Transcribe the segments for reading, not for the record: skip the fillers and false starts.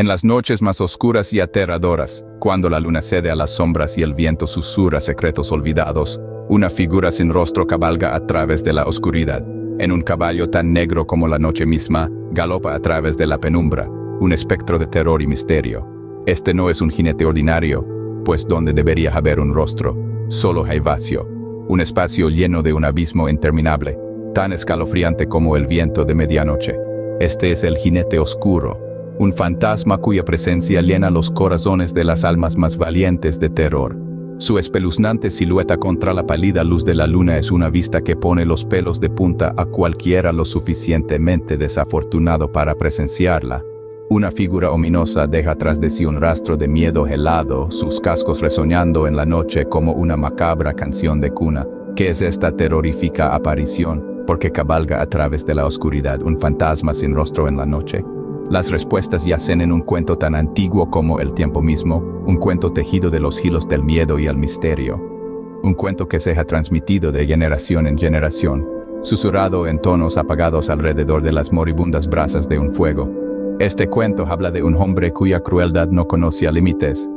En las noches más oscuras y aterradoras, cuando la luna cede a las sombras y el viento susurra secretos olvidados, una figura sin rostro cabalga a través de la oscuridad. En un caballo tan negro como la noche misma, galopa a través de la penumbra, un espectro de terror y misterio. Este no es un jinete ordinario, pues donde debería haber un rostro, solo hay vacío, un espacio lleno de un abismo interminable, tan escalofriante como el viento de medianoche. Este es el jinete oscuro, un fantasma cuya presencia llena los corazones de las almas más valientes de terror. Su espeluznante silueta contra la pálida luz de la luna es una vista que pone los pelos de punta a cualquiera lo suficientemente desafortunado para presenciarla. Una figura ominosa deja tras de sí un rastro de miedo helado, sus cascos resonando en la noche como una macabra canción de cuna. ¿Qué es esta terrorífica aparición? ¿Por qué cabalga a través de la oscuridad un fantasma sin rostro en la noche? Las respuestas yacen en un cuento tan antiguo como el tiempo mismo, un cuento tejido de los hilos del miedo y el misterio. Un cuento que se ha transmitido de generación en generación, susurrado en tonos apagados alrededor de las moribundas brasas de un fuego. Este cuento habla de un hombre cuya crueldad no conocía límites,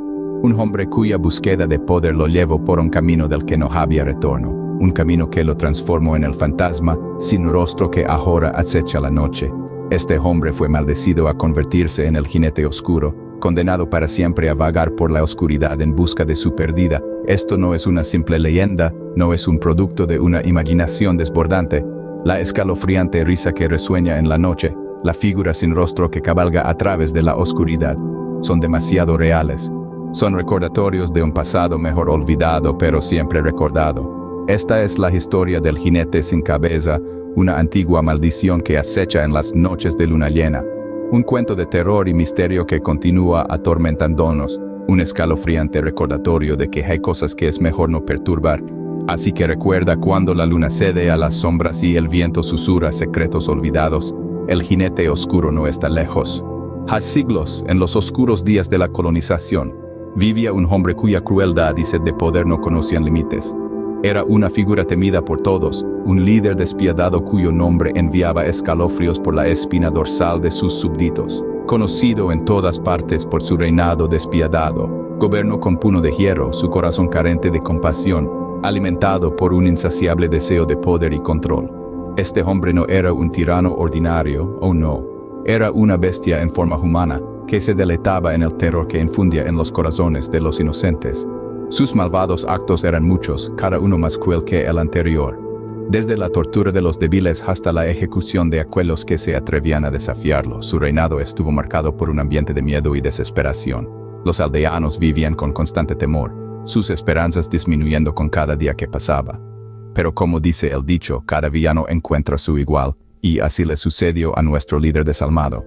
un hombre cuya búsqueda de poder lo llevó por un camino del que no había retorno, un camino que lo transformó en el fantasma sin rostro que ahora acecha la noche. Este hombre fue maldecido a convertirse en el jinete oscuro, condenado para siempre a vagar por la oscuridad en busca de su perdida. Esto no es una simple leyenda, no es un producto de una imaginación desbordante. La escalofriante risa que resuena en la noche, la figura sin rostro que cabalga a través de la oscuridad, son demasiado reales. Son recordatorios de un pasado mejor olvidado pero siempre recordado. Esta es la historia del jinete sin cabeza, una antigua maldición que acecha en las noches de luna llena. Un cuento de terror y misterio que continúa atormentándonos, un escalofriante recordatorio de que hay cosas que es mejor no perturbar. Así que recuerda cuando la luna cede a las sombras y el viento susurra secretos olvidados, el jinete oscuro no está lejos. Hace siglos, en los oscuros días de la colonización, vivía un hombre cuya crueldad y sed de poder no conocían límites. Era una figura temida por todos, un líder despiadado cuyo nombre enviaba escalofríos por la espina dorsal de sus súbditos. Conocido en todas partes por su reinado despiadado, gobernó con puño de hierro, su corazón carente de compasión, alimentado por un insaciable deseo de poder y control. Este hombre no era un tirano ordinario, no. Era una bestia en forma humana, que se deleitaba en el terror que infundía en los corazones de los inocentes. Sus malvados actos eran muchos, cada uno más cruel que el anterior. Desde la tortura de los débiles hasta la ejecución de aquellos que se atrevían a desafiarlo, su reinado estuvo marcado por un ambiente de miedo y desesperación. Los aldeanos vivían con constante temor, sus esperanzas disminuyendo con cada día que pasaba. Pero como dice el dicho, cada villano encuentra su igual, y así le sucedió a nuestro líder desalmado.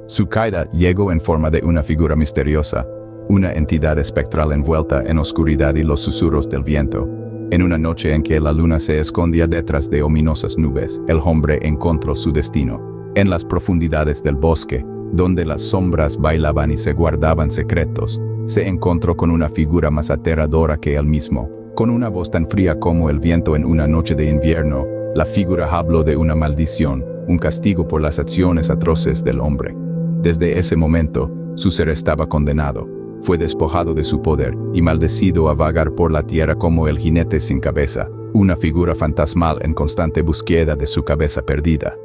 Su caída llegó en forma de una figura misteriosa, una entidad espectral envuelta en oscuridad y los susurros del viento. En una noche en que la luna se escondía detrás de ominosas nubes, el hombre encontró su destino. En las profundidades del bosque, donde las sombras bailaban y se guardaban secretos, se encontró con una figura más aterradora que él mismo. Con una voz tan fría como el viento en una noche de invierno, la figura habló de una maldición, un castigo por las acciones atroces del hombre. Desde ese momento, su ser estaba condenado. Fue despojado de su poder y maldecido a vagar por la tierra como el jinete sin cabeza, una figura fantasmal en constante búsqueda de su cabeza perdida.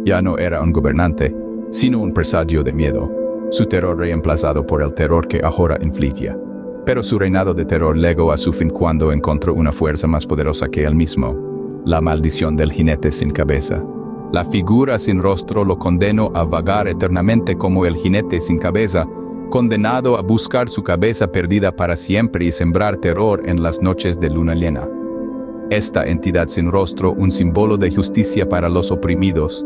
Ya no era un gobernante, sino un presagio de miedo, su terror reemplazado por el terror que ahora infligía. Pero su reinado de terror llegó a su fin cuando encontró una fuerza más poderosa que él mismo, la maldición del jinete sin cabeza. La figura sin rostro lo condenó a vagar eternamente como el jinete sin cabeza, condenado a buscar su cabeza perdida para siempre y sembrar terror en las noches de luna llena. Esta entidad sin rostro, un símbolo de justicia para los oprimidos,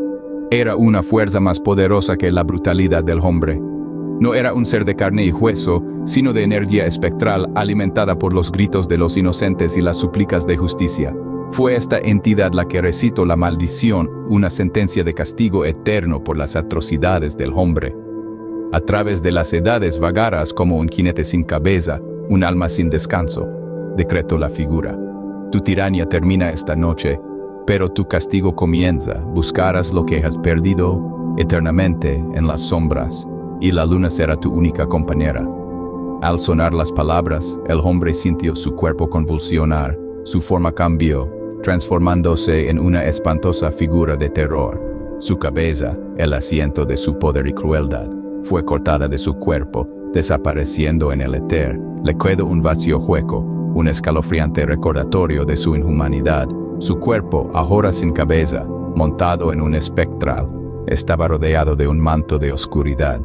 era una fuerza más poderosa que la brutalidad del hombre. No era un ser de carne y hueso, sino de energía espectral alimentada por los gritos de los inocentes y las súplicas de justicia. Fue esta entidad la que recitó la maldición, una sentencia de castigo eterno por las atrocidades del hombre. A través de las edades vagarás como un jinete sin cabeza, un alma sin descanso, decretó la figura. Tu tiranía termina esta noche, pero tu castigo comienza. Buscarás lo que has perdido eternamente en las sombras, y la luna será tu única compañera. Al sonar las palabras, el hombre sintió su cuerpo convulsionar, su forma cambió, transformándose en una espantosa figura de terror. Su cabeza, el asiento de su poder y crueldad, fue cortada de su cuerpo, desapareciendo en el éter. Le quedó un vacío hueco, un escalofriante recordatorio de su inhumanidad. Su cuerpo, ahora sin cabeza, montado en un espectral, estaba rodeado de un manto de oscuridad,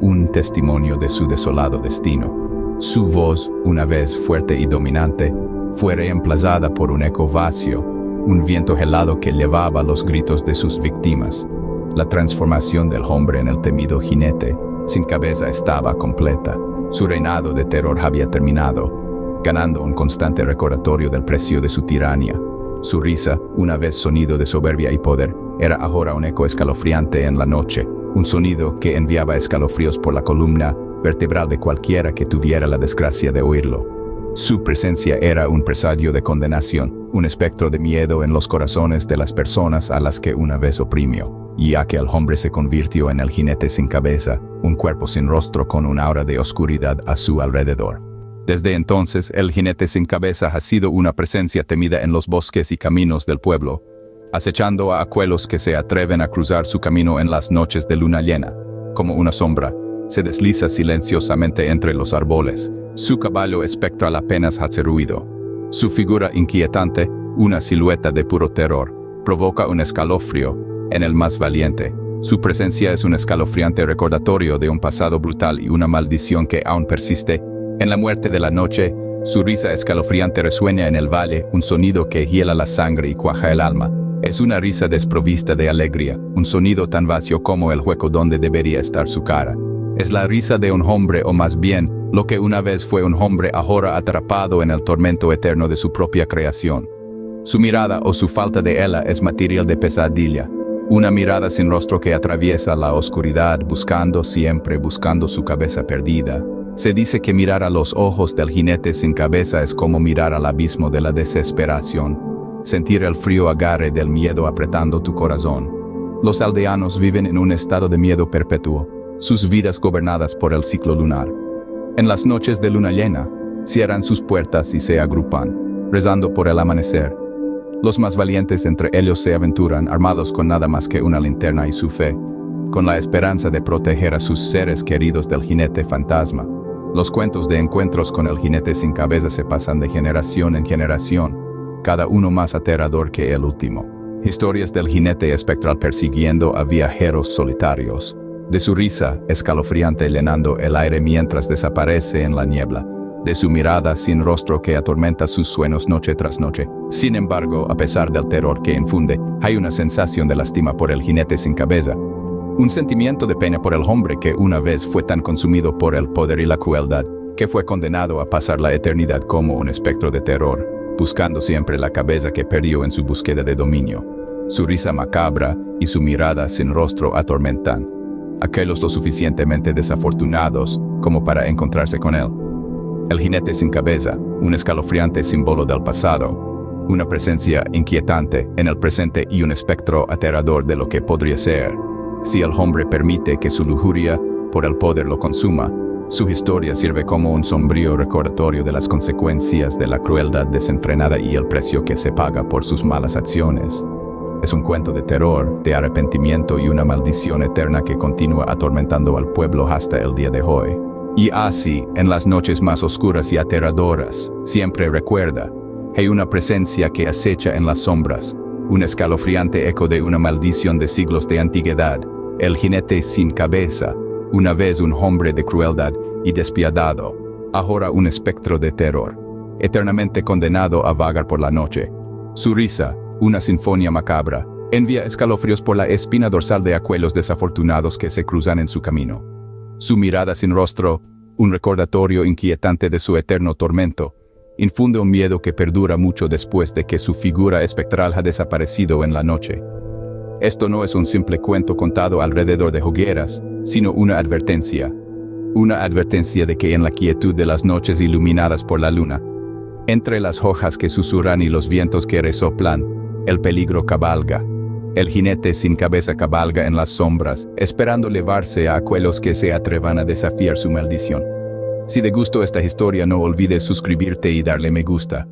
un testimonio de su desolado destino. Su voz, una vez fuerte y dominante, fue reemplazada por un eco vacío, un viento helado que llevaba los gritos de sus víctimas. La transformación del hombre en el temido jinete sin cabeza estaba completa. Su reinado de terror había terminado, ganando un constante recordatorio del precio de su tiranía. Su risa, una vez sonido de soberbia y poder, era ahora un eco escalofriante en la noche, un sonido que enviaba escalofríos por la columna vertebral de cualquiera que tuviera la desgracia de oírlo. Su presencia era un presagio de condenación, un espectro de miedo en los corazones de las personas a las que una vez oprimió. Y ya que el hombre se convirtió en el jinete sin cabeza, un cuerpo sin rostro con un aura de oscuridad a su alrededor. Desde entonces, el jinete sin cabeza ha sido una presencia temida en los bosques y caminos del pueblo, acechando a aquellos que se atreven a cruzar su camino en las noches de luna llena. Como una sombra, se desliza silenciosamente entre los árboles. Su caballo espectral apenas hace ruido. Su figura inquietante, una silueta de puro terror, provoca un escalofrío en el más valiente. Su presencia es un escalofriante recordatorio de un pasado brutal y una maldición que aún persiste. En la muerte de la noche, su risa escalofriante resuena en el valle, un sonido que hiela la sangre y cuaja el alma. Es una risa desprovista de alegría, un sonido tan vacío como el hueco donde debería estar su cara. Es la risa de un hombre, o más bien, lo que una vez fue un hombre ahora atrapado en el tormento eterno de su propia creación. Su mirada o su falta de ella es material de pesadilla. Una mirada sin rostro que atraviesa la oscuridad buscando su cabeza perdida. Se dice que mirar a los ojos del jinete sin cabeza es como mirar al abismo de la desesperación, sentir el frío agarre del miedo apretando tu corazón. Los aldeanos viven en un estado de miedo perpetuo, sus vidas gobernadas por el ciclo lunar. En las noches de luna llena, cierran sus puertas y se agrupan, rezando por el amanecer. Los más valientes entre ellos se aventuran armados con nada más que una linterna y su fe, con la esperanza de proteger a sus seres queridos del jinete fantasma. Los cuentos de encuentros con el jinete sin cabeza se pasan de generación en generación, cada uno más aterrador que el último. Historias del jinete espectral persiguiendo a viajeros solitarios, de su risa escalofriante llenando el aire mientras desaparece en la niebla, de su mirada sin rostro que atormenta sus sueños noche tras noche. Sin embargo, a pesar del terror que infunde, hay una sensación de lástima por el jinete sin cabeza. Un sentimiento de pena por el hombre que una vez fue tan consumido por el poder y la crueldad, que fue condenado a pasar la eternidad como un espectro de terror, buscando siempre la cabeza que perdió en su búsqueda de dominio. Su risa macabra y su mirada sin rostro atormentan a aquellos lo suficientemente desafortunados como para encontrarse con él. El jinete sin cabeza, un escalofriante símbolo del pasado, una presencia inquietante en el presente y un espectro aterrador de lo que podría ser. Si el hombre permite que su lujuria por el poder lo consuma, su historia sirve como un sombrío recordatorio de las consecuencias de la crueldad desenfrenada y el precio que se paga por sus malas acciones. Es un cuento de terror, de arrepentimiento y una maldición eterna que continúa atormentando al pueblo hasta el día de hoy. Y así, en las noches más oscuras y aterradoras, siempre recuerda, hay una presencia que acecha en las sombras, un escalofriante eco de una maldición de siglos de antigüedad, el jinete sin cabeza, una vez un hombre de crueldad y despiadado, ahora un espectro de terror, eternamente condenado a vagar por la noche. Su risa, una sinfonía macabra, envía escalofríos por la espina dorsal de aquellos desafortunados que se cruzan en su camino. Su mirada sin rostro, un recordatorio inquietante de su eterno tormento, infunde un miedo que perdura mucho después de que su figura espectral ha desaparecido en la noche. Esto no es un simple cuento contado alrededor de hogueras, sino una advertencia de que en la quietud de las noches iluminadas por la luna, entre las hojas que susurran y los vientos que resoplan, el peligro cabalga. El jinete sin cabeza cabalga en las sombras, esperando llevarse a aquellos que se atrevan a desafiar su maldición. Si te gustó esta historia, no olvides suscribirte y darle me gusta.